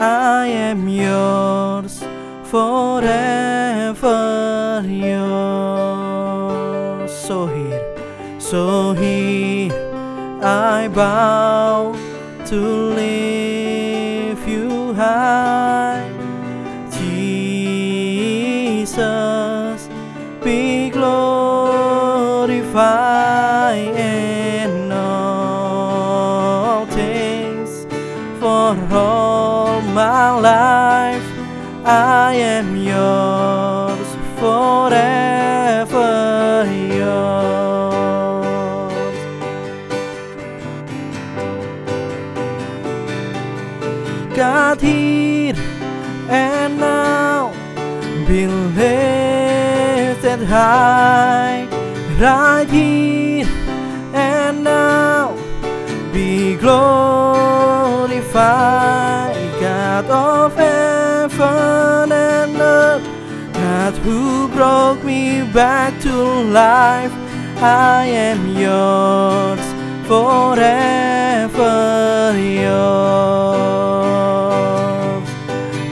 I am yours, forever yours. So here I bow to lift you high. Jesus, be glorified in all things. For all my life I am yours, forever yours. God, here and now, be lifted high. Right here and now, be glorified. God of heaven and earth, God who brought me back to life, I am yours, forever yours.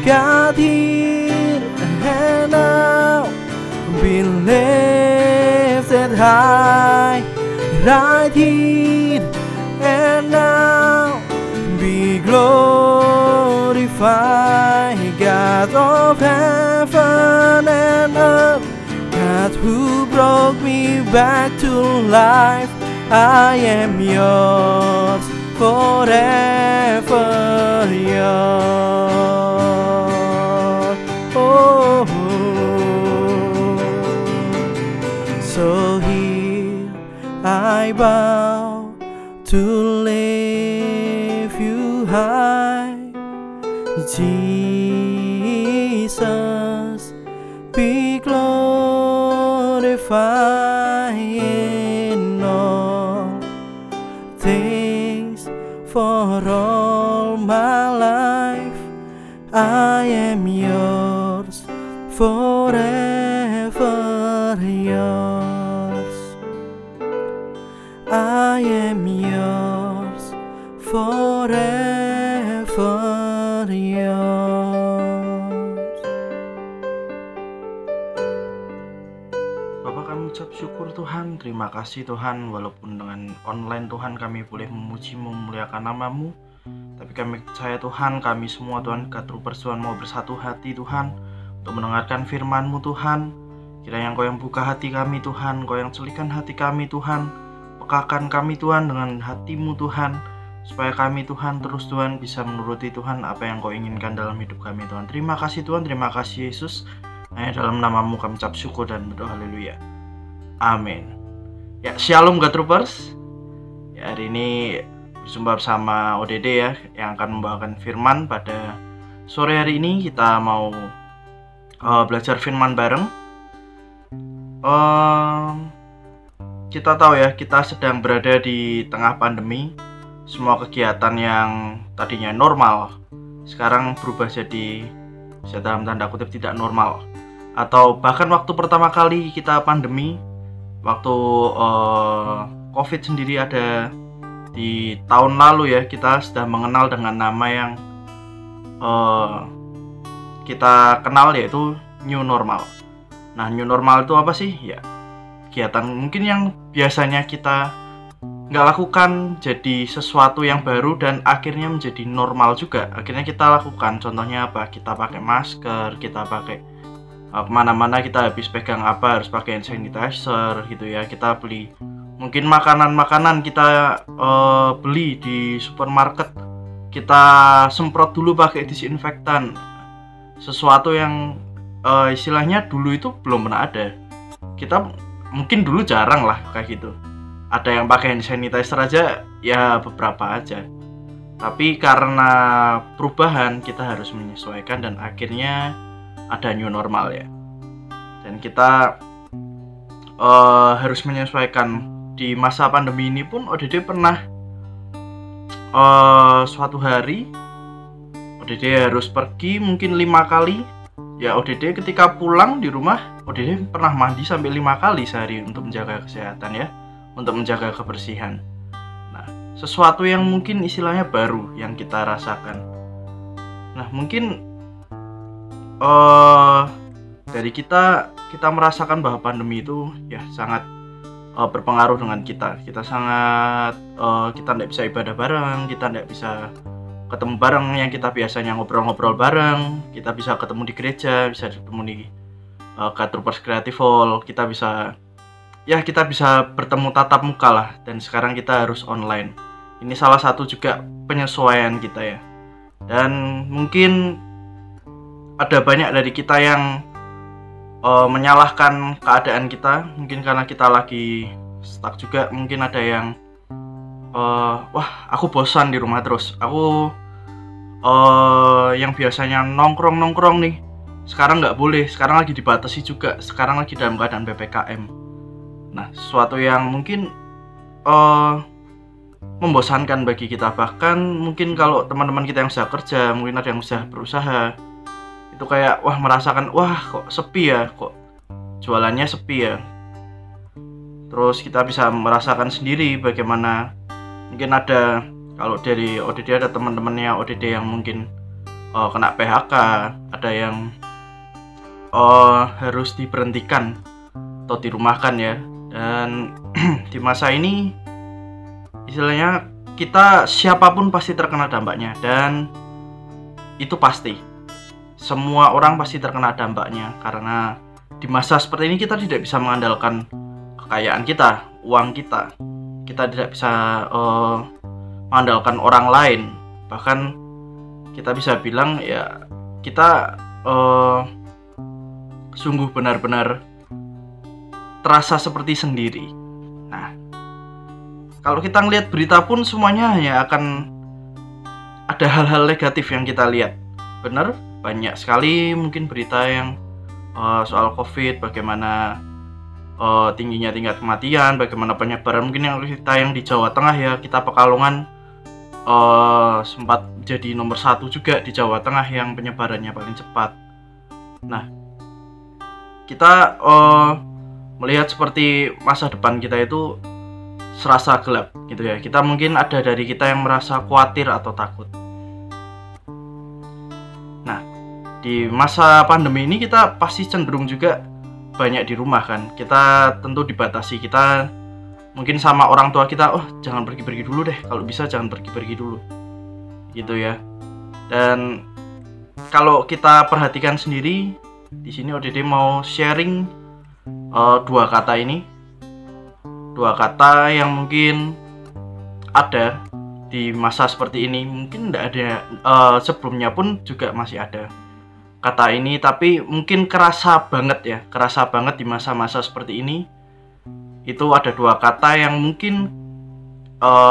God, here and now, be lifted high. Right here and now, be glorified. God of heaven and earth, God who brought me back to life, I am yours, forever yours. Oh, so here I bow to lift you high. Jesus, be glorified in all things. For all my life I am yours, forever yours. I am yours, forever yours. Bapak, kami ucap syukur Tuhan, terima kasih Tuhan. Walaupun dengan online Tuhan kami boleh memuji memuliakan nama-Mu, tapi kami percaya Tuhan, kami semua Tuhan Troopers Tuhan mau bersatu hati Tuhan untuk mendengarkan firman-Mu Tuhan. Kiranya Engkau yang buka hati kami Tuhan, Engkau yang celikan hati kami Tuhan, pekakan kami Tuhan dengan hati-Mu Tuhan, supaya kami Tuhan terus Tuhan bisa menuruti Tuhan apa yang Kau inginkan dalam hidup kami Tuhan. Terima kasih Tuhan, terima kasih Yesus. Dalam nama-Mu kami ucap syukur dan berdoa, haleluya, amin. Ya, shalom God Troopers. Ya, hari ini berjumpa bersama ODD ya, yang akan membawakan firman. Pada sore hari ini kita mau belajar firman bareng. Kita tahu ya, kita sedang berada di tengah pandemi. Semua kegiatan yang tadinya normal sekarang berubah jadi dalam tanda kutip tidak normal. Atau bahkan waktu pertama kali kita pandemi, waktu COVID sendiri ada di tahun lalu ya, kita sudah mengenal dengan nama yang kita kenal, yaitu new normal. Nah, new normal itu apa sih? Ya, kegiatan mungkin yang biasanya kita nggak lakukan jadi sesuatu yang baru dan akhirnya menjadi normal juga. Akhirnya kita lakukan. Contohnya apa? Kita pakai masker, kita pakai kemana-mana kita habis pegang apa harus pakai hand sanitizer gitu ya. Kita beli mungkin makanan-makanan kita beli di supermarket, kita semprot dulu pakai disinfektan. Sesuatu yang istilahnya dulu itu belum pernah ada. Kita mungkin dulu jarang lah kayak gitu. Ada yang pakai hand sanitizer aja ya beberapa aja. Tapi karena perubahan kita harus menyesuaikan dan akhirnya ada new normal ya. Dan kita harus menyesuaikan. Di masa pandemi ini pun ODD pernah suatu hari ODD harus pergi mungkin 5 kali. Ya, ODD ketika pulang di rumah ODD pernah mandi sampai 5 kali sehari untuk menjaga kesehatan ya, untuk menjaga kebersihan. Nah, sesuatu yang mungkin istilahnya baru yang kita rasakan. Nah, mungkin dari kita merasakan bahwa pandemi itu ya sangat berpengaruh dengan kita. Kita sangat kita tidak bisa ibadah bareng, kita tidak bisa ketemu bareng yang kita biasanya ngobrol-ngobrol bareng. Kita bisa ketemu di gereja, bisa ketemu di Troopers Creative Hall. Kita bisa bertemu tatap muka lah. Dan sekarang kita harus online. Ini salah satu juga penyesuaian kita ya. Dan mungkin ada banyak dari kita yang menyalahkan keadaan kita, mungkin karena kita lagi stuck juga. Mungkin ada yang wah aku bosan di rumah terus, aku yang biasanya nongkrong nih sekarang nggak boleh, sekarang lagi dibatasi juga, sekarang lagi dalam keadaan PPKM. Nah, sesuatu yang mungkin membosankan bagi kita. Bahkan mungkin kalau teman-teman kita yang sudah kerja, mungkin ada yang sudah berusaha, itu kayak wah merasakan wah kok sepi ya, kok jualannya sepi ya. Terus kita bisa merasakan sendiri bagaimana mungkin ada, kalau dari ODD ada teman-temannya ODD yang mungkin kena PHK, ada yang harus diberhentikan atau dirumahkan ya. Dan di masa ini istilahnya kita siapapun pasti terkena dampaknya, dan itu pasti. Semua orang pasti terkena dampaknya, karena di masa seperti ini kita tidak bisa mengandalkan kekayaan kita, uang kita. Kita tidak bisa mengandalkan orang lain. Bahkan kita bisa bilang ya kita sungguh benar-benar terasa seperti sendiri. Nah, kalau kita ngelihat berita pun semuanya hanya akan ada hal-hal negatif yang kita lihat. Benar? Banyak sekali mungkin berita yang soal COVID, bagaimana tingginya tingkat kematian, bagaimana penyebaran. Mungkin yang kita yang di Jawa Tengah ya, kita Pekalongan sempat jadi nomor 1 juga di Jawa Tengah yang penyebarannya paling cepat. Nah, kita melihat seperti masa depan kita itu serasa gelap gitu ya. Kita mungkin ada dari kita yang merasa khawatir atau takut. Di masa pandemi ini kita pasti cenderung juga banyak di rumah kan. Kita tentu dibatasi, kita mungkin sama orang tua kita, oh jangan pergi-pergi dulu deh, kalau bisa jangan pergi-pergi dulu gitu ya. Dan kalau kita perhatikan sendiri, di sini ODD mau sharing dua kata ini, dua kata yang mungkin ada di masa seperti ini. Mungkin tidak ada sebelumnya pun juga masih ada kata ini, tapi mungkin kerasa banget di masa-masa seperti ini. Itu ada dua kata yang mungkin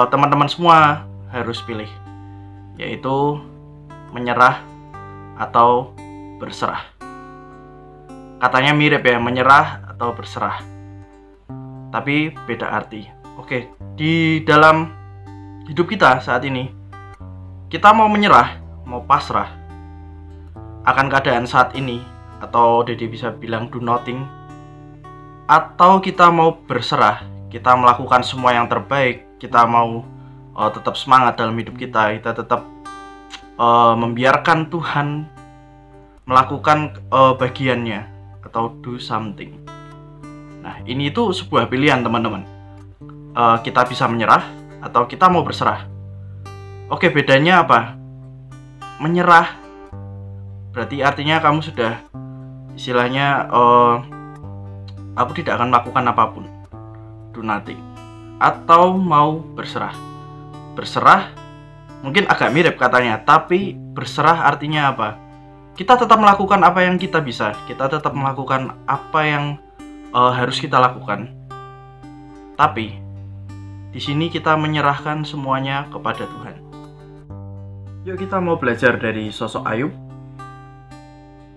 teman-teman semua harus pilih, yaitu menyerah atau berserah. Katanya mirip ya, menyerah atau berserah, tapi beda arti. Oke, di dalam hidup kita saat ini, kita mau menyerah, mau pasrah akan keadaan saat ini, atau Dede bisa bilang do nothing, atau kita mau berserah, kita melakukan semua yang terbaik, kita mau tetap semangat dalam hidup kita tetap membiarkan Tuhan melakukan bagiannya atau do something. Nah, ini itu sebuah pilihan teman-teman. Kita bisa menyerah atau kita mau berserah. Oke, bedanya apa? Menyerah berarti artinya kamu sudah istilahnya aku tidak akan melakukan apapun, do nothing. Atau mau berserah. Berserah mungkin agak mirip katanya, tapi berserah artinya apa? Kita tetap melakukan apa yang kita bisa, kita tetap melakukan apa yang harus kita lakukan. Tapi di sini kita menyerahkan semuanya kepada Tuhan. Yuk kita mau belajar dari sosok Ayub.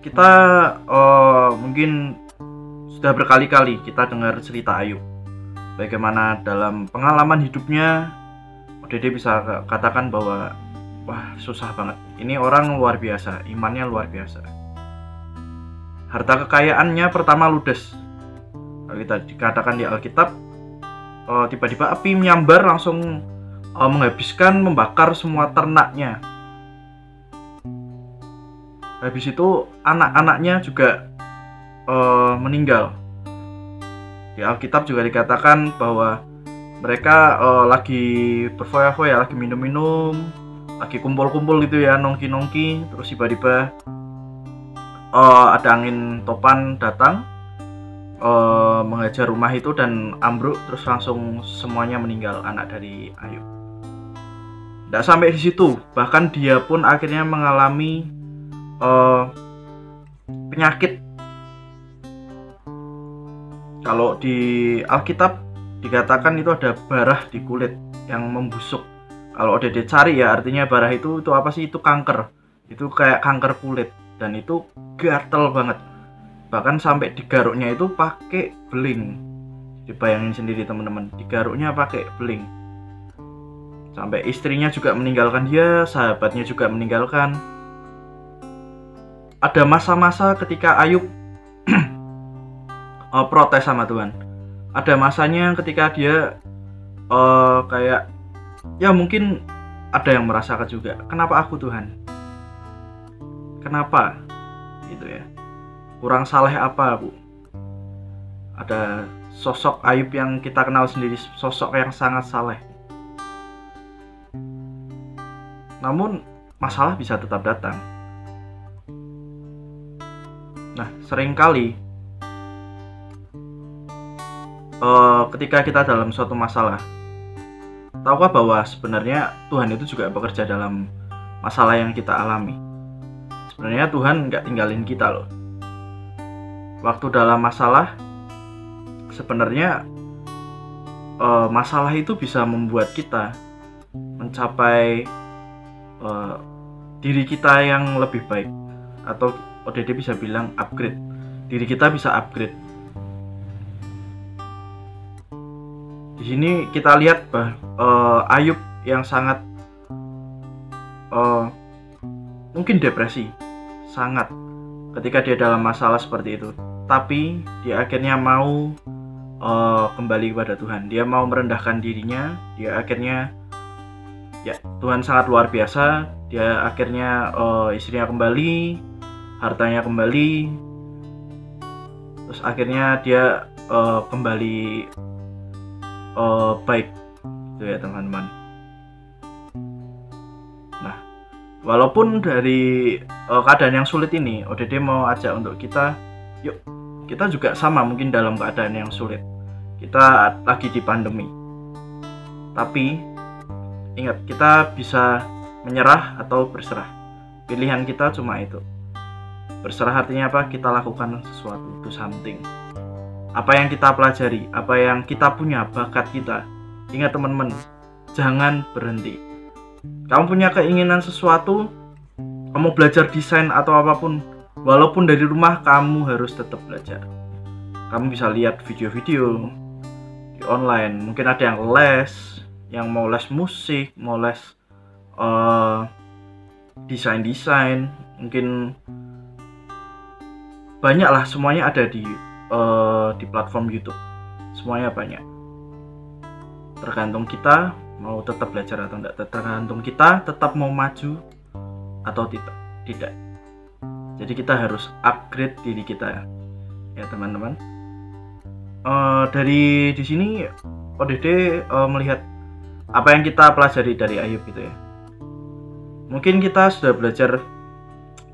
Kita mungkin sudah berkali-kali kita dengar cerita Ayub, bagaimana dalam pengalaman hidupnya ODD bisa katakan bahwa wah susah banget, ini orang luar biasa, imannya luar biasa. Harta kekayaannya pertama ludes. Kalau kita dikatakan di Alkitab, tiba-tiba api menyambar langsung membakar semua ternaknya. Habis itu anak-anaknya juga meninggal. Di Alkitab juga dikatakan bahwa mereka lagi berfoya-foya, lagi minum-minum, lagi kumpul-kumpul gitu ya, nongki-nongki, terus tiba-tiba ada angin topan datang, menghajar rumah itu dan ambruk, terus langsung semuanya meninggal, anak dari Ayub. Tidak sampai di situ, bahkan dia pun akhirnya mengalami penyakit. Kalau di Alkitab dikatakan itu ada barah di kulit yang membusuk. Kalau udah dicari ya, artinya barah itu apa sih? Itu kanker. Itu kayak kanker kulit dan itu gatel banget. Bahkan sampai digaruknya itu pakai beling. Dibayangin sendiri teman-teman, digaruknya pakai beling. Sampai istrinya juga meninggalkan dia, sahabatnya juga meninggalkan. Ada masa-masa ketika Ayub protes sama Tuhan. Ada masanya ketika dia kayak ya mungkin ada yang merasakan juga, kenapa aku Tuhan? Kenapa? Gitu ya. Kurang saleh apa aku? Ada sosok Ayub yang kita kenal sendiri, sosok yang sangat saleh. Namun masalah bisa tetap datang. Nah, seringkali ketika kita dalam suatu masalah, tahukah bahwa sebenarnya Tuhan itu juga bekerja dalam masalah yang kita alami. Sebenarnya Tuhan nggak tinggalin kita loh. Waktu dalam masalah, sebenarnya masalah itu bisa membuat kita mencapai diri kita yang lebih baik, atau ODD bisa bilang upgrade. Diri kita bisa upgrade. Di sini kita lihat Ayub yang sangat mungkin depresi, sangat ketika dia dalam masalah seperti itu. Tapi dia akhirnya mau kembali kepada Tuhan. Dia mau merendahkan dirinya. Dia akhirnya, ya Tuhan sangat luar biasa. Dia akhirnya istrinya kembali, hartanya kembali. Terus akhirnya dia kembali baik, itu ya teman-teman. Nah, walaupun dari keadaan yang sulit ini, ODD mau ajak untuk kita, yuk kita juga sama mungkin dalam keadaan yang sulit. Kita lagi di pandemi, tapi ingat, kita bisa menyerah atau berserah. Pilihan kita cuma itu. Berserah artinya apa? Kita lakukan sesuatu, do something. Apa yang kita pelajari, apa yang kita punya, bakat kita. Ingat teman-teman, jangan berhenti. Kamu punya keinginan sesuatu, kamu belajar desain atau apapun, walaupun dari rumah, kamu harus tetap belajar. Kamu bisa lihat video-video di online. Mungkin ada yang les, yang mau les musik, mau les desain-desain. Mungkin banyak lah, semuanya ada di platform YouTube. Semuanya banyak. Tergantung kita mau tetap belajar atau tidak. Tergantung kita tetap mau maju atau tidak. Jadi kita harus upgrade diri kita, ya teman-teman. Dari di sini ODD melihat apa yang kita pelajari dari Ayub gitu ya. Mungkin kita sudah belajar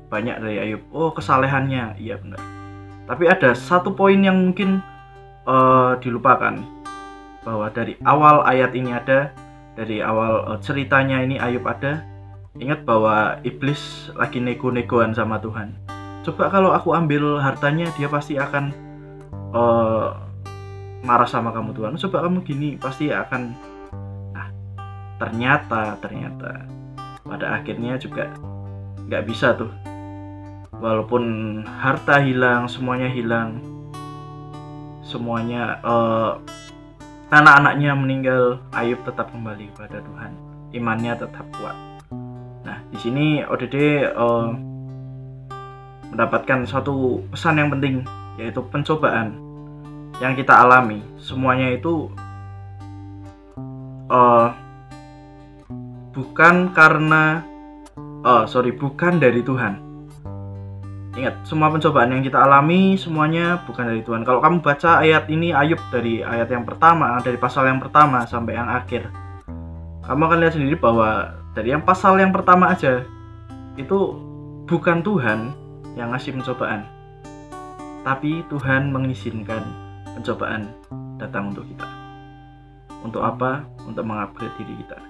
banyak dari Ayub. Oh, kesalehannya, iya benar. Tapi ada satu poin yang mungkin dilupakan, bahwa dari awal ayat ini ada, dari awal ceritanya ini Ayub ada. Ingat bahwa iblis lagi nego-negoan sama Tuhan. Coba kalau aku ambil hartanya, dia pasti akan marah sama kamu Tuhan. Coba kamu gini, pasti akan. Nah, ternyata pada akhirnya juga nggak bisa tuh. Walaupun harta hilang, semuanya hilang, semuanya anak-anaknya meninggal, Ayub tetap kembali kepada Tuhan. Imannya tetap kuat. Nah, di sini ODD mendapatkan satu pesan yang penting, yaitu pencobaan yang kita alami. Semuanya itu bukan dari Tuhan. Ingat, semua pencobaan yang kita alami semuanya bukan dari Tuhan. Kalau kamu baca ayat ini, Ayub, dari ayat yang pertama, dari pasal yang pertama sampai yang akhir, kamu akan lihat sendiri bahwa dari yang pasal yang pertama aja, itu bukan Tuhan yang ngasih pencobaan, tapi Tuhan mengizinkan pencobaan datang untuk kita. Untuk apa? Untuk mengupgrade diri kita.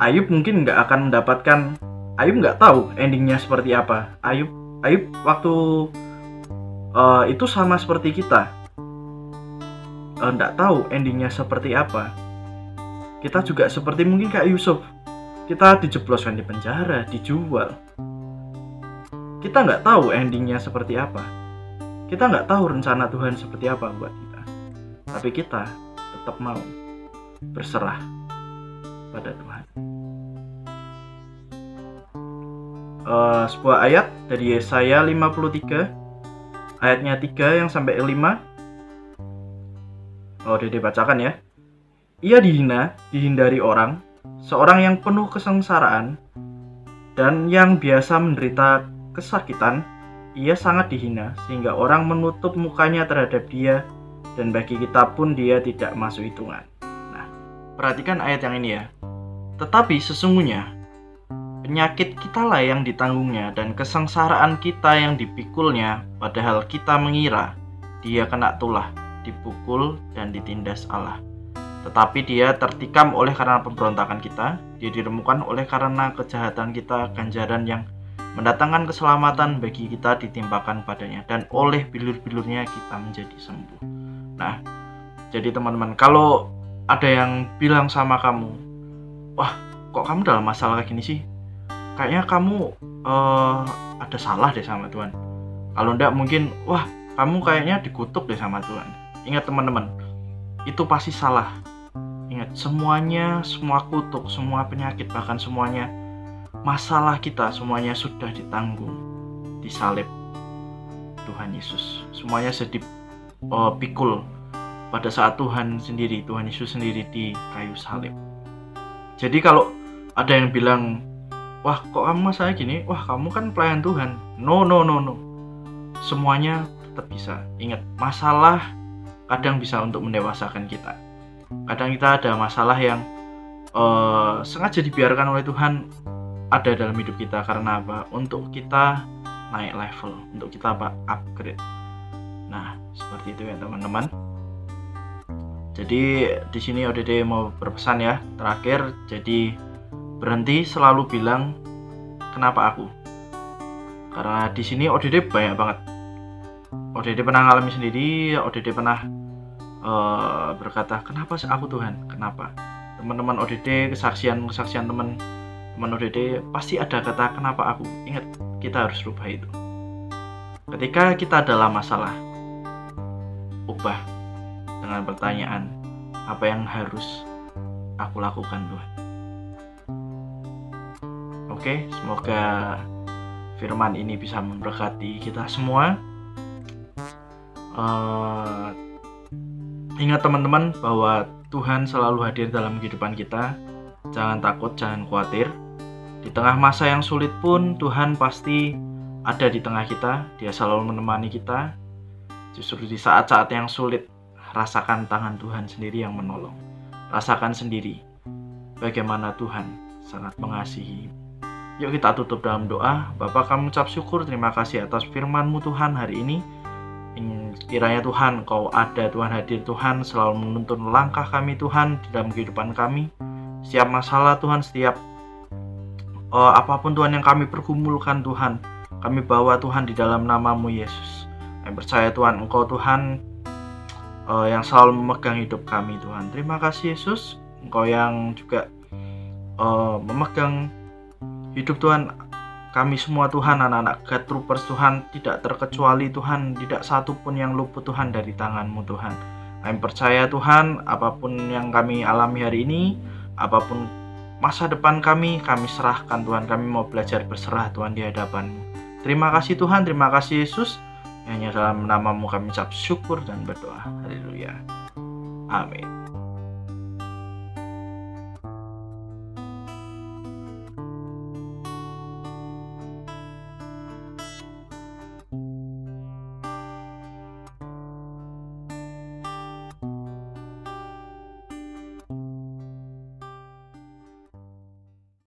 Ayub mungkin nggak akan mendapatkan, Ayub nggak tahu endingnya seperti apa. Ayub waktu itu sama seperti kita, nggak tahu endingnya seperti apa. Kita juga seperti mungkin kayak Yusuf, kita dijebloskan di penjara, dijual. Kita nggak tahu endingnya seperti apa. Kita nggak tahu rencana Tuhan seperti apa buat kita. Tapi kita tetap mau berserah pada Tuhan. Sebuah ayat dari Yesaya 53 ayatnya 3 yang sampai 5. Dede bacakan ya. Ia dihina, dihindari orang, seorang yang penuh kesengsaraan dan yang biasa menderita kesakitan. Ia sangat dihina sehingga orang menutup mukanya terhadap dia, dan bagi kita pun dia tidak masuk hitungan. Nah, perhatikan ayat yang ini ya. Tetapi sesungguhnya penyakit kitalah yang ditanggungnya dan kesengsaraan kita yang dipikulnya, padahal kita mengira dia kena tulah, dipukul dan ditindas Allah. Tetapi dia tertikam oleh karena pemberontakan kita, dia diremukkan oleh karena kejahatan kita, ganjaran yang mendatangkan keselamatan bagi kita ditimpakan padanya, dan oleh bilur-bilurnya kita menjadi sembuh. Nah, jadi teman-teman, kalau ada yang bilang sama kamu, wah kok kamu dalam masalah kayak gini sih? Kayaknya kamu ada salah deh sama Tuhan. Kalau enggak mungkin, wah kamu kayaknya dikutuk deh sama Tuhan. Ingat teman-teman, itu pasti salah. Ingat, semuanya, semua kutuk, semua penyakit, bahkan semuanya masalah kita, semuanya sudah ditanggung di salib Tuhan Yesus. Semuanya dipikul pada saat Tuhan Yesus sendiri di kayu salib. Jadi kalau ada yang bilang, wah kok kamu masalah gini, wah kamu kan pelayan Tuhan. No. Semuanya tetap bisa. Ingat, masalah kadang bisa untuk mendewasakan kita. Kadang kita ada masalah yang sengaja dibiarkan oleh Tuhan ada dalam hidup kita. Karena apa? Untuk kita naik level, untuk kita upgrade. Nah, seperti itu ya teman-teman. Jadi di sini ODD mau berpesan ya, terakhir. Jadi berhenti selalu bilang kenapa aku. Karena di sini ODD banyak banget. ODD pernah ngalami sendiri, ODD pernah berkata, kenapa sih aku Tuhan? Kenapa? Teman-teman ODD, kesaksian teman ODD pasti ada kata kenapa aku. Ingat, kita harus rubah itu. Ketika kita dalam masalah, ubah dengan pertanyaan, apa yang harus aku lakukan Tuhan? Oke, semoga firman ini bisa memberkati kita semua. Ingat teman-teman bahwa Tuhan selalu hadir dalam kehidupan kita. Jangan takut, jangan khawatir. Di tengah masa yang sulit pun Tuhan pasti ada di tengah kita. Dia selalu menemani kita. Justru di saat-saat yang sulit, rasakan tangan Tuhan sendiri yang menolong. Rasakan sendiri bagaimana Tuhan sangat mengasihi. Yuk kita tutup dalam doa. Bapa, kami ucap syukur, terima kasih atas firman-Mu Tuhan hari ini. Kiranya Tuhan, Kau ada, Tuhan hadir, Tuhan selalu menuntun langkah kami Tuhan di dalam kehidupan kami. Setiap masalah Tuhan, setiap apapun Tuhan yang kami pergumulkan Tuhan, kami bawa Tuhan di dalam nama-Mu Yesus. Kami percaya Tuhan, Engkau Tuhan yang selalu memegang hidup kami Tuhan. Terima kasih Yesus, Engkau yang juga memegang hidup Tuhan kami semua Tuhan, anak-anak God Troopers Tuhan, tidak terkecuali Tuhan, tidak satu pun yang luput Tuhan dari tangan-Mu Tuhan. Kami percaya Tuhan, apapun yang kami alami hari ini, apapun masa depan kami serahkan Tuhan. Kami mau belajar berserah Tuhan di hadapan-Mu. Terima kasih Tuhan, terima kasih Yesus. Hanya dalam nama-Mu kami ucap syukur dan berdoa. Haleluya. Amin.